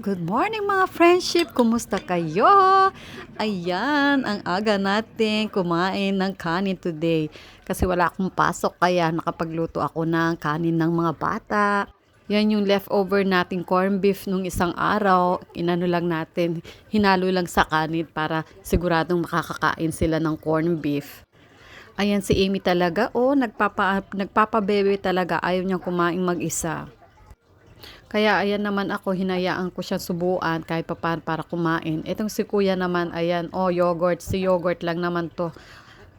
Good morning mga friendship! Kumusta kayo? Ayan, ang aga natin kumain ng kanin today. Kasi wala akong pasok kaya nakapagluto ako ng kanin ng mga bata. Yan yung leftover nating corn beef nung isang araw. Inano lang natin, hinalo lang sa kanin para siguradong makakakain sila ng corn beef. Ayan si Amy talaga, nagpapabebe talaga. Ayaw niyang kumain mag-isa. Kaya ayan naman ako, hinayaan ko siyang subuan kahit papaano para kumain. Itong si kuya naman, ayan, yogurt. Si yogurt lang naman to.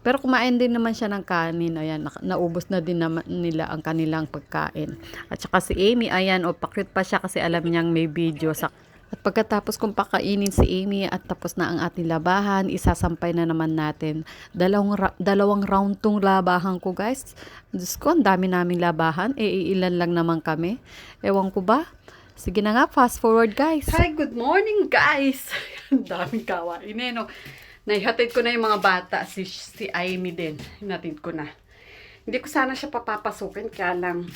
Pero kumain din naman siya ng kanin. Ayan, naubos na din naman nila ang kanilang pagkain. At saka si Amy, ayan, pakit pa siya kasi alam niyang may video sa. At pagkatapos kong pakainin si Amy at tapos na ang ating labahan, isasampay na naman natin. Dalawang round tong labahan ko, guys. Diyos ko, ang dami naming labahan. Ilan lang naman kami. Ewan ko ba? Sige na nga, fast forward, guys. Hi, good morning, guys. Ang daming kawain eh, no? Naihatid ko na yung mga bata. Si Amy din. Hinatid ko na. Hindi ko sana siya papapasukin, kaya lang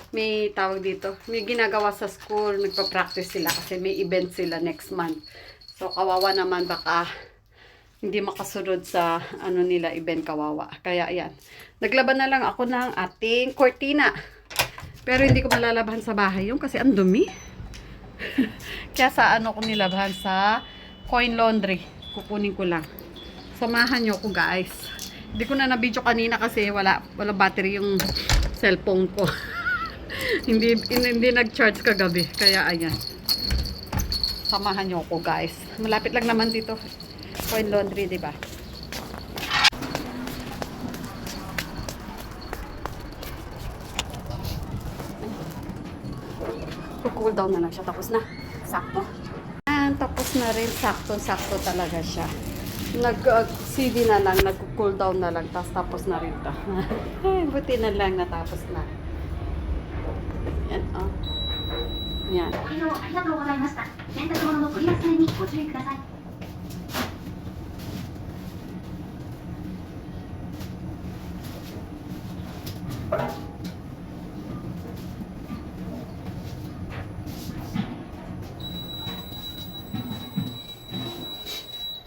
may tawag dito, may ginagawa sa school, nagpa-practice sila kasi may event sila next month. So kawawa naman, baka hindi makasunod sa nila event, kawawa. Kaya ayan, naglaban na lang ako ng ating cortina. Pero hindi ko malalabahan sa bahay yung kasi ang dumi. Kaya sa ko nilabahan sa coin laundry. Kukunin ko lang. Samahan nyo ko, guys. Hindi ko na na-video kanina kasi wala battery yung cellphone ko. hindi nag-charge kagabi. Kaya ayan. Samahan nyo ko, guys. Malapit lang naman dito. Coin laundry, 'di ba? Cool down na lang siya. Tapos na. Sakto. Ayan, tapos na rin. Sakto talaga siya. Nag-CD na lang. Nag-cool down na lang. Tapos na rin to. Buti na lang natapos na. Yan, Yan. ありがとうございました。洗濯物の取り扱いにご注意ください。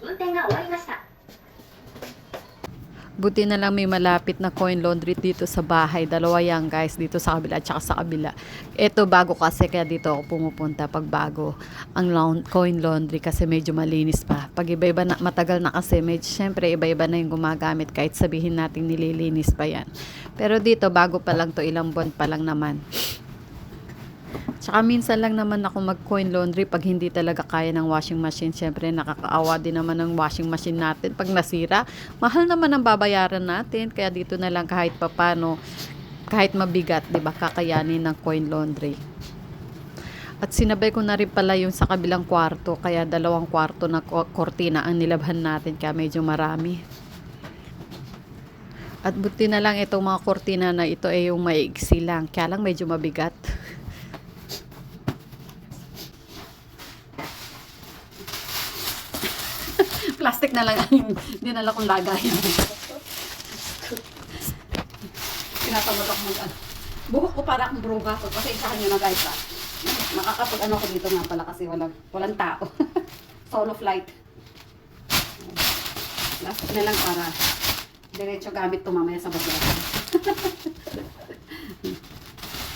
運転が終わりました。 Buti na lang may malapit na coin laundry dito sa bahay. Dalawa yan, guys, dito sa kabila at saka sa kabila. Ito bago kasi, kaya dito ako pumupunta pag bago ang coin laundry kasi medyo malinis pa. Pag iba-iba na, matagal na kasi, medyo syempre iba-iba na yung gumagamit kahit sabihin natin nililinis pa yan. Pero dito bago pa lang to, ilang buwan pa lang naman. Tsaka minsan lang naman ako mag-coin laundry pag hindi talaga kaya ng washing machine. Siyempre, nakakaawa din naman ng washing machine natin. Pag nasira, mahal naman ang babayaran natin. Kaya dito na lang kahit papano, kahit mabigat, di ba, kakayanin ng coin laundry. At sinabay ko na rin pala yung sa kabilang kwarto. Kaya 2 kwarto na kortina ang nilabhan natin. Kaya medyo marami. At buti na lang itong mga kortina na ito ay yung maigsi lang. Kaya lang medyo mabigat. Plastic na lang ang dinala kong lagayan. Tinatamad ako buhok ko para akong bruga ko. Kasi isahan nyo na, guys, ha. Makakapag ko dito nga pala kasi walang tao. Solo flight. Plastic na lang para diretso gamit to mamaya sa basa.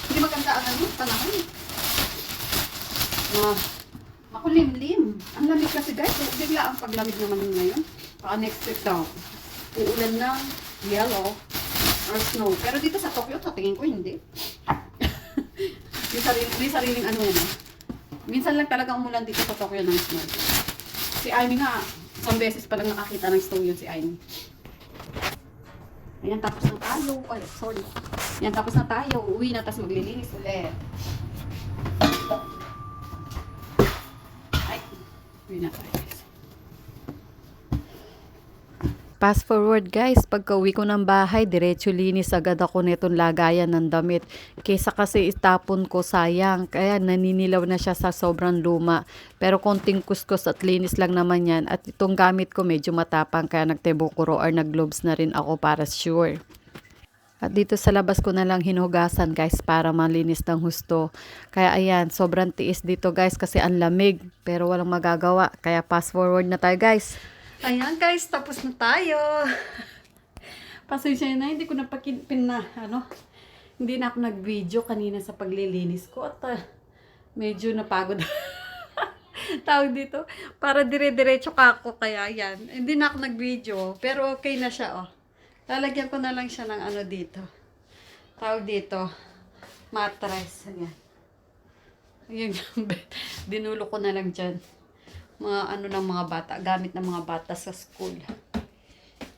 Hindi maganda ang panahon. Makulimlim. Ang lamig kasi, guys. Bigla ang paglamig naman ngayon. Baka next week daw. Uulan ng yellow or snow. Pero dito sa Tokyo, sa tingin ko hindi. may sariling yan. Minsan lang talaga umulan dito sa Tokyo ng snow. Si Amy nga, isang beses pa lang nakakita ng snow yun si Amy. Ayan, tapos na tayo. Ay, sorry. Ayan, tapos na tayo. Uwi na, tapos maglilinis ulit. Fast forward, guys, pagka-uwi ko ng bahay, diretso linis agad ako nitong lagayan ng damit. Kaysa kasi itapon ko, sayang. Kaya naninilaw na siya sa sobrang luma. Pero konting kuskus at linis lang naman yan. At itong gamit ko medyo matapang kaya nagtebukuro or nag-gloves na rin ako para sure. At dito sa labas ko na lang hinugasan guys para malinis ng husto. Kaya ayan, sobrang tiis dito guys kasi ang lamig. Pero walang magagawa. Kaya fast forward na tayo guys. Ayan guys, tapos na tayo. Pasensya na, hindi ko na hindi na ako nag-video kanina sa paglilinis ko. At medyo napagod. Tawag dito, para dire-diretso ka ako. Kaya yan, hindi na ako nag-video. Pero okay na siya oh. Lalagyan ko na lang siya ng ano dito. Tawag dito, mattress. Ayan. Ayan yung bed. Dinulo ko na lang dyan. Mga ano ng mga bata, gamit ng mga bata sa school.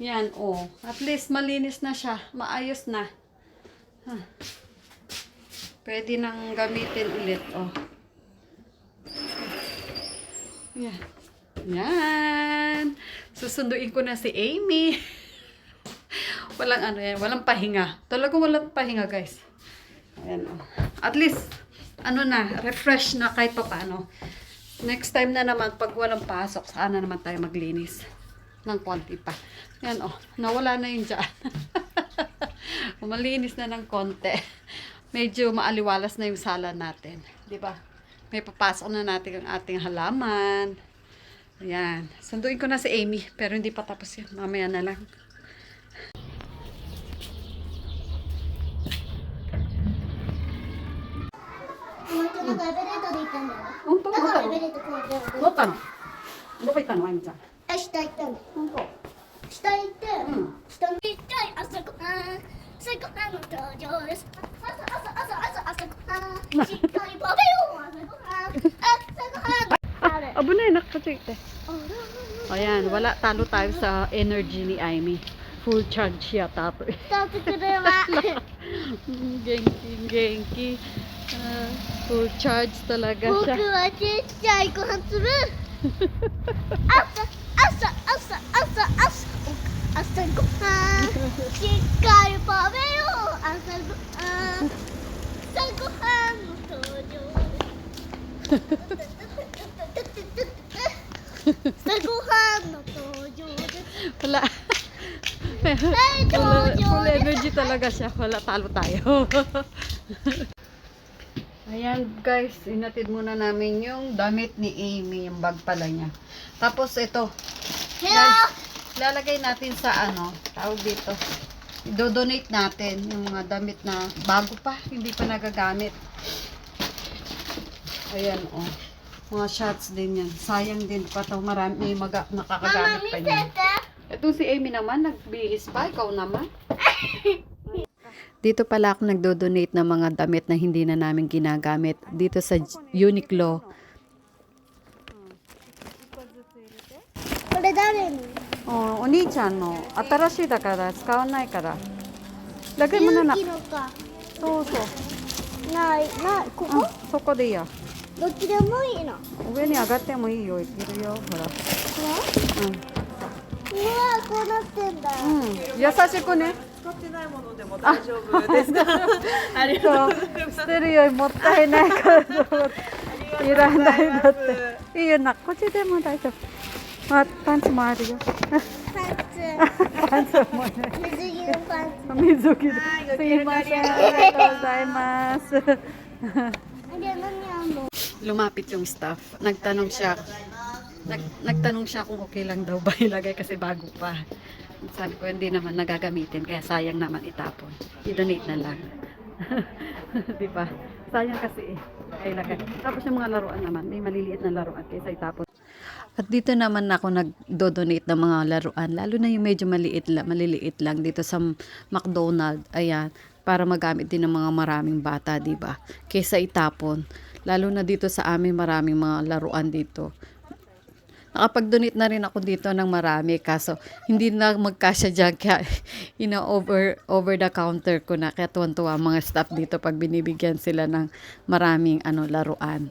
Yan, oh. At least malinis na siya. Maayos na. Huh. Pwede nang gamitin ulit, oh. Yan. Yan. Susunduin ko na si Amy. Walang ano yan, walang pahinga. Talagang walang pahinga, guys. Ayan, oh. At least, ano na, refresh na kahit pa paano. Next time na naman, pag walang pasok, sana naman tayo maglinis. Ng konti pa. Yan, oh. Nawala na yung dyan. Malinis na ng konti. Medyo maaliwalas na yung sala natin. Diba? May papasok na natin ang ating halaman. Ayan. Sunduin ko na si Amy. Pero hindi pa tapos yun. Mamaya na lang.本当？乗ったの？どこ行ったの？あゆみちゃん。下行ったの。本当？下行って、うん。下に行って朝ごはんの登場です。朝ごはんしっかり食べよう。朝ごはんあれ Abo na, nakachite. Ayan, wala. Talo tayo sa energy ni Amy. Full charge siya, tato. 食べてくれば Genki. Full charge talaga 僕 siya. はちっちゃいご飯粒朝ごはんしっかり食べよう。朝ごはんの登場朝ごはんの登場です。 Wala. Full energy talaga siya. Wala, talo tayo. Ayan guys, inatid muna namin yung damit ni Amy, yung bag pala niya. Tapos ito, lalagay natin sa ano, tawag dito. I-donate natin yung mga damit na bago pa, hindi pa nagagamit. Ayan oh. Mga shots din yan. Sayang din pa ito. Marami nakakagamit pa niya. Ito si Amy naman, nagbihis pa. Ikaw naman. Dito pala ako nagdo-donate ng mga damit na hindi na namin ginagamit. Dito sa Uniqlo. これ誰の？ Oh, o兄ちゃんの新しいだから使わないから。Lagay mo na na. 勇気のか。そうそう。ないここ？そこでいいや。どっちでもいいの。上に上がってもいいよ。いけるよ。ほら。これ？うわこうなってんだ。優しくね。使ってないものでも大丈夫ですか？ありそうがとうございます。捨てるよりもったいないからと思っていらないだっていいよなこっちでも大丈夫、まあ、パンツもあるよパンツ。パンツもね水着のパンツ。水着ですいませんありがとうございますあれ何あんの？ lumapit yung staff nagtanong siya kung okay lang daw ba ilagay kasi bago pa. Sabi ko, hindi naman nagagamitin, kaya sayang naman itapon. I-donate na lang. Diba? Sayang kasi eh. Ilagay. Tapos yung mga laruan naman, may maliliit na laruan kaysa itapon. At dito naman ako nagdo-donate ng mga laruan, lalo na yung medyo maliliit lang dito sa McDonald's. Ayan, para magamit din ng mga maraming bata, diba? Kaysa itapon. Lalo na dito sa amin, maraming mga laruan dito. Nakapag-donate na rin ako dito ng marami kaso hindi na magkasya dyan kaya over the counter ko na kaya tuwan-tuwa mga staff dito pag binibigyan sila ng maraming laruan.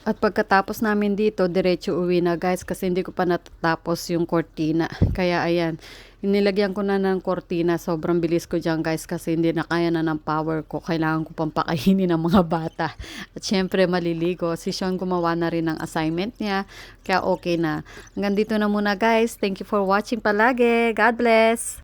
At pagkatapos namin dito diretso uwi na guys kasi hindi ko pa natatapos yung kortina kaya ayan inilagyan ko na ng kortina. Sobrang bilis ko dyan guys kasi hindi na kaya na ng power ko. Kailangan ko pang pakainin ng mga bata. At syempre maliligo. Si Sean gumawa na rin ng assignment niya. Kaya okay na. Hanggang dito na muna guys. Thank you for watching palagi. God bless!